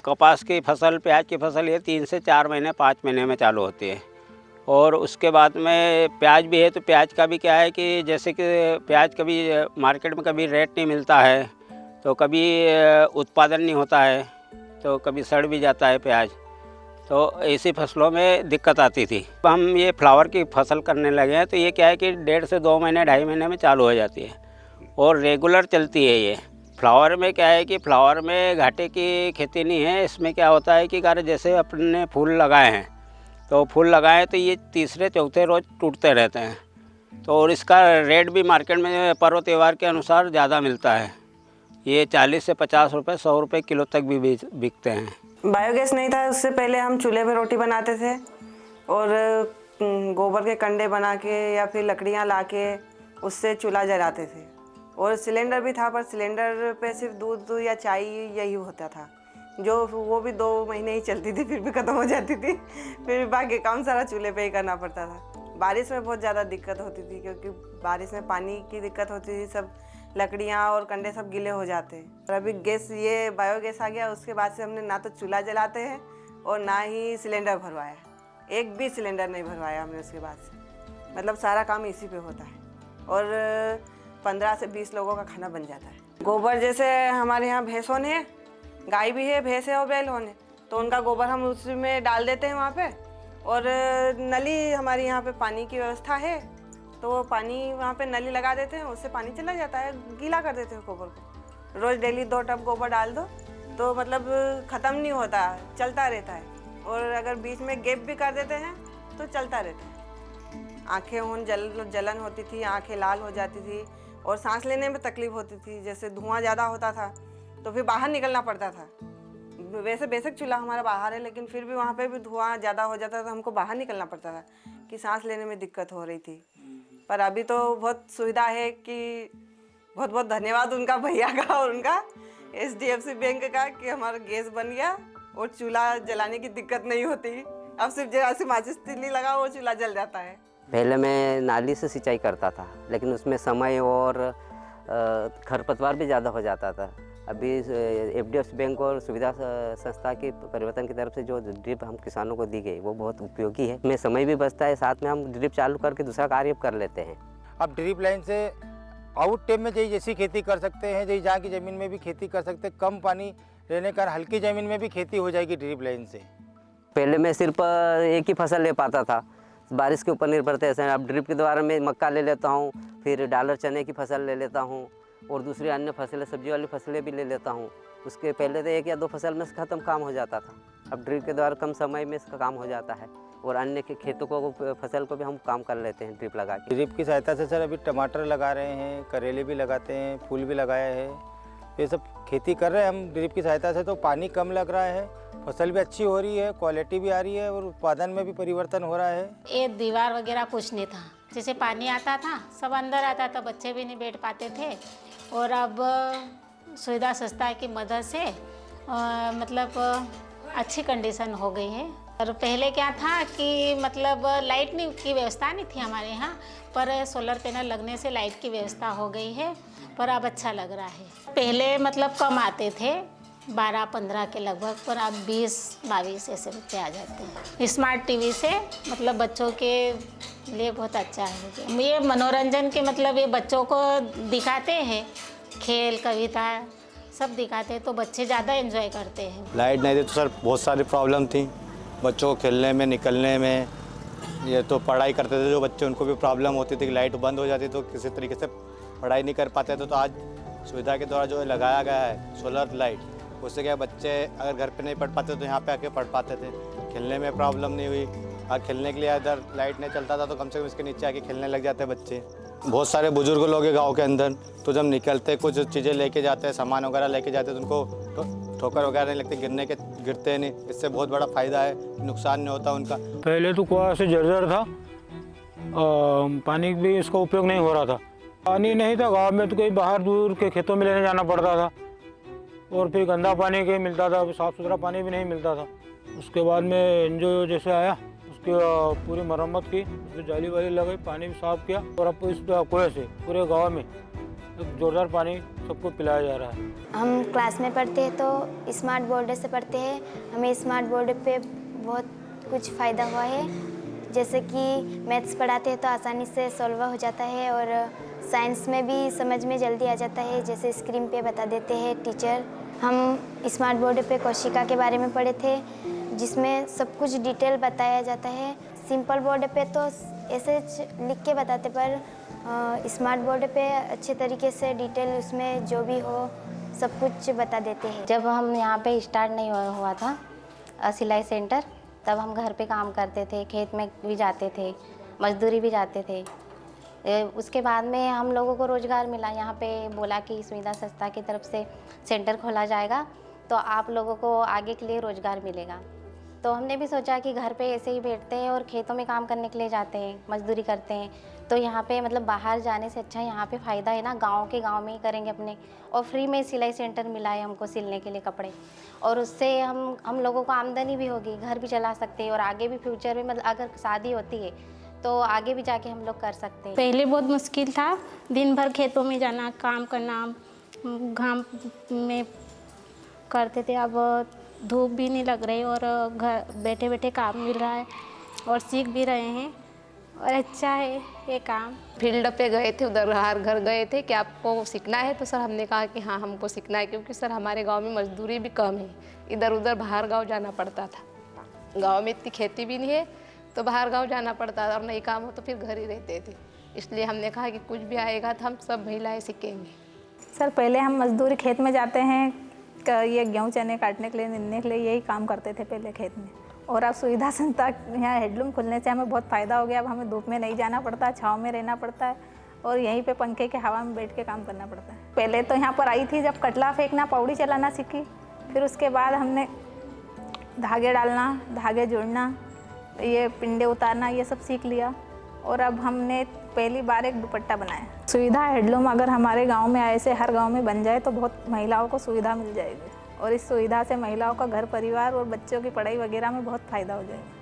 कपास की फसल, प्याज की फसल ये 3 से 4 महीने 5 महीने में चालू होती है। और उसके बाद में प्याज भी है, तो प्याज का भी क्या है कि जैसे कि प्याज कभी मार्केट में कभी रेट नहीं मिलता है, तो कभी उत्पादन नहीं होता है, तो कभी सड़ भी जाता है प्याज। तो ऐसी फसलों में दिक्कत आती थी। हम ये फ्लावर की फसल करने लगे हैं, तो ये क्या है कि 1.5 से 2 महीने 2.5 महीने में चालू हो जाती है और रेगुलर चलती है ये। फ्लावर में क्या है कि फ्लावर में घाटे की खेती नहीं है। इसमें क्या होता है कि अगर जैसे अपने फूल लगाए हैं, तो फूल लगाए तो ये तीसरे चौथे रोज़ टूटते रहते हैं। तो और इसका रेट भी मार्केट में पर्व त्यौहार के अनुसार ज़्यादा मिलता है। ये 40 से 50 रुपये 100 रुपये किलो तक भी बिकते हैं। बायोगैस नहीं था, उससे पहले हम चूल्हे पे रोटी बनाते थे और गोबर के कंडे बना के या फिर लकड़ियाँ ला के उससे चूल्हा जलाते थे। और सिलेंडर भी था, पर सिलेंडर पे सिर्फ दूध या चाय यही होता था, जो वो भी 2 महीने ही चलती थी, फिर भी ख़त्म हो जाती थी। फिर बाकी काम सारा चूल्हे पे ही करना पड़ता था। बारिश में बहुत ज़्यादा दिक्कत होती थी, क्योंकि बारिश में पानी की दिक्कत होती थी, सब लकड़ियाँ और कंडे सब गीले हो जाते हैं। और अभी गैस, ये बायोगैस आ गया, उसके बाद से हमने ना तो चूल्हा जलाते हैं और ना ही सिलेंडर भरवाया। एक भी सिलेंडर नहीं भरवाया हमने उसके बाद से। मतलब सारा काम इसी पे होता है और 15 से 20 लोगों का खाना बन जाता है। गोबर जैसे हमारे यहाँ भैंसों ने, गाय भी है, भैंस है और बैल होने, तो उनका गोबर हम उसमें डाल देते हैं वहाँ पे। और नली, हमारे यहाँ पे पानी की व्यवस्था है, तो वो पानी वहाँ पे नली लगा देते हैं, उससे पानी चला जाता है, गीला कर देते हैं गोबर को। रोज़ डेली 2 टब गोबर डाल दो, तो मतलब ख़त्म नहीं होता, चलता रहता है। और अगर बीच में गैप भी कर देते हैं तो चलता रहता है। आँखें जलन होती थी, आँखें लाल हो जाती थी और सांस लेने में तकलीफ़ होती थी। जैसे धुआं ज़्यादा होता था तो फिर बाहर निकलना पड़ता था। वैसे बेशक चूल्हा हमारा बाहर है, लेकिन फिर भी वहाँ पे भी धुआं ज़्यादा हो जाता था, हमको बाहर निकलना पड़ता था कि सांस लेने में दिक्कत हो रही थी। पर अभी तो बहुत सुविधा है कि बहुत बहुत धन्यवाद उनका, भैया का और उनका HDFC बैंक का, कि हमारा गैस बन गया और चूल्हा जलाने की दिक्कत नहीं होती। अब सिर्फ जैसे माचिस तिल्ली लगाओ वो चूल्हा जल जाता है। पहले मैं नाली से सिंचाई करता था, लेकिन उसमें समय और खरपतवार भी ज़्यादा हो जाता था। अभी HDFC बैंक और सुविधा संस्था की परिवर्तन की तरफ से जो ड्रिप हम किसानों को दी गई वो बहुत उपयोगी है। इसमें समय भी बचता है, साथ में हम ड्रिप चालू करके दूसरा कार्य कर लेते हैं। अब ड्रिप लाइन से आउट टेप में जैसी खेती कर सकते हैं, जहाँ की ज़मीन में भी खेती कर सकते हैं। कम पानी रहने का हल्की ज़मीन में भी खेती हो जाएगी ड्रिप लाइन से। पहले मैं सिर्फ एक ही फसल ले पाता था, बारिश के ऊपर निर्भर थे। ऐसे अब ड्रिप के द्वारा मैं मक्का ले लेता हूँ, फिर डालर चने की फसल ले लेता हूँ और दूसरी अन्य फसलें, सब्जी वाली फसलें भी ले लेता हूँ। उसके पहले तो 1 या 2 फसल में ख़त्म काम हो जाता था। अब ड्रिप के द्वारा कम समय में इसका काम हो जाता है और अन्य के खेतों को, फसल को भी हम काम कर लेते हैं ड्रिप लगा के। ड्रिप की सहायता से सर अभी टमाटर लगा रहे हैं, करेले भी लगाते हैं, फूल भी लगाया है, ये सब खेती कर रहे हैं हम ड्रिप की सहायता से। तो पानी कम लग रहा है, फसल भी अच्छी हो रही है, क्वालिटी भी आ रही है और उत्पादन में भी परिवर्तन हो रहा है। ये दीवार वगैरह कुछ नहीं था, जैसे पानी आता था सब अंदर आता था, बच्चे भी नहीं बैठ पाते थे। और अब सुविधा संस्था की मदद से मतलब अच्छी कंडीशन हो गई है। और पहले क्या था कि मतलब लाइट नहीं की व्यवस्था नहीं थी हमारे यहाँ, पर सोलर पैनल लगने से लाइट की व्यवस्था हो गई है, पर अब अच्छा लग रहा है। पहले मतलब कम आते थे, 12-15 के लगभग, पर अब 20-22 ऐसे बच्चे आ जाते हैं। स्मार्ट टीवी से मतलब बच्चों के लिए बहुत अच्छा है। ये मनोरंजन के मतलब ये बच्चों को दिखाते हैं, खेल, कविता सब दिखाते हैं, तो बच्चे ज़्यादा एंजॉय करते हैं। लाइट नहीं थी तो सर बहुत सारी प्रॉब्लम थी बच्चों को खेलने में, निकलने में। ये तो पढ़ाई करते थे जो बच्चे, उनको भी प्रॉब्लम होती थी कि लाइट बंद हो जाती तो किसी तरीके से पढ़ाई नहीं कर पाते थे। तो आज सुविधा के द्वारा जो लगाया गया है सोलर लाइट, उससे क्या बच्चे अगर घर पे नहीं पढ़ पाते तो यहाँ पे आके पढ़ पाते थे, खेलने में प्रॉब्लम नहीं हुई। और खेलने के लिए इधर लाइट नहीं चलता था तो कम से कम इसके नीचे आके खेलने लग जाते बच्चे। बहुत सारे बुजुर्ग लोग हैं गाँव के अंदर, तो जब निकलते कुछ चीज़ें लेके जाते हैं, सामान वगैरह लेके जाते हैं, तो उनको ठोकर वगैरह नहीं लगती, गिरते नहीं। इससे बहुत बड़ा फ़ायदा है, नुकसान नहीं होता उनका। पहले तो कुआं से जर्जर था, पानी भी इसका उपयोग नहीं हो रहा था। पानी नहीं था गांव में, तो कहीं बाहर दूर के खेतों में लेने जाना पड़ता था और फिर गंदा पानी कहीं मिलता था, साफ़ सुथरा पानी भी नहीं मिलता था। उसके बाद में एनजीओ जैसे आया, उसकी पूरी मरम्मत की, उसकी जाली वाली लगाई, पानी भी साफ़ किया और अब इस कुएं से पूरे गांव में ज़ोरदार पानी सबको पिलाया जा रहा है। हम क्लास में पढ़ते हैं तो स्मार्ट बोर्ड से पढ़ते हैं। हमें स्मार्ट बोर्ड पे बहुत कुछ फ़ायदा हुआ है, जैसे कि मैथ्स पढ़ाते हैं तो आसानी से सॉल्व हो जाता है, और साइंस में भी समझ में जल्दी आ जाता है, जैसे स्क्रीन पे बता देते हैं टीचर। हम स्मार्ट बोर्ड पे कोशिका के बारे में पढ़े थे, जिसमें सब कुछ डिटेल बताया जाता है। सिंपल बोर्ड पे तो ऐसे लिख के बताते, पर स्मार्ट बोर्ड पे अच्छे तरीके से डिटेल उसमें जो भी हो सब कुछ बता देते हैं। जब हम यहाँ पे स्टार्ट नहीं हुआ था सिलाई सेंटर, तब हम घर पे काम करते थे, खेत में भी जाते थे, मजदूरी भी जाते थे। उसके बाद में हम लोगों को रोज़गार मिला। यहाँ पे बोला कि सुविधा संस्था की तरफ से सेंटर खोला जाएगा तो आप लोगों को आगे के लिए रोज़गार मिलेगा। तो हमने भी सोचा कि घर पे ऐसे ही बैठते हैं और खेतों में काम करने के लिए जाते हैं, मजदूरी करते हैं, तो यहाँ पे मतलब बाहर जाने से अच्छा यहाँ पे फ़ायदा है ना, गांव में ही करेंगे अपने। और फ्री में सिलाई सेंटर मिला है हमको सिलने के लिए कपड़े, और उससे हम लोगों को आमदनी भी होगी, घर भी चला सकते हैं, और आगे भी फ्यूचर में मतलब अगर शादी होती है तो आगे भी जाके हम लोग कर सकते हैं। पहले बहुत मुश्किल था, दिन भर खेतों में जाना, काम करना, घाम में करते थे। अब धूप भी नहीं लग रही और घर बैठे बैठे काम मिल रहा है और सीख भी रहे हैं, और अच्छा है ये काम। फील्ड पे गए थे, उधर हर घर गए थे कि आपको सीखना है, तो सर हमने कहा कि हाँ हमको सीखना है, क्योंकि सर हमारे गांव में मजदूरी भी कम है, इधर उधर बाहर गांव जाना पड़ता था। गांव में इतनी खेती भी नहीं है तो बाहर गांव जाना पड़ता था, और नहीं काम हो तो फिर घर ही रहते थे। इसलिए हमने कहा कि कुछ भी आएगा तो हम सब महिलाएँ सीखेंगे। सर पहले हम मजदूरी खेत में जाते हैं, ये गेहूँ चने काटने के लिए, निनने के लिए, यही काम करते थे पहले खेत में। और अब सुविधा संस्था यहाँ हेडलूम खुलने से हमें बहुत फ़ायदा हो गया। अब हमें धूप में नहीं जाना पड़ता, छाँव में रहना पड़ता है, और यहीं पे पंखे के हवा में बैठ के काम करना पड़ता है। पहले तो यहाँ पर आई थी जब कटला फेंकना, पौड़ी चलाना सीखी, फिर उसके बाद हमने धागे डालना, धागे जोड़ना, ये पिंडे उतारना, ये सब सीख लिया, और अब हमने पहली बार एक दुपट्टा बनाया। सुविधा हेडलूम अगर हमारे गांव में ऐसे हर गांव में बन जाए तो बहुत महिलाओं को सुविधा मिल जाएगी, और इस सुविधा से महिलाओं का घर परिवार और बच्चों की पढ़ाई वगैरह में बहुत फ़ायदा हो जाएगा।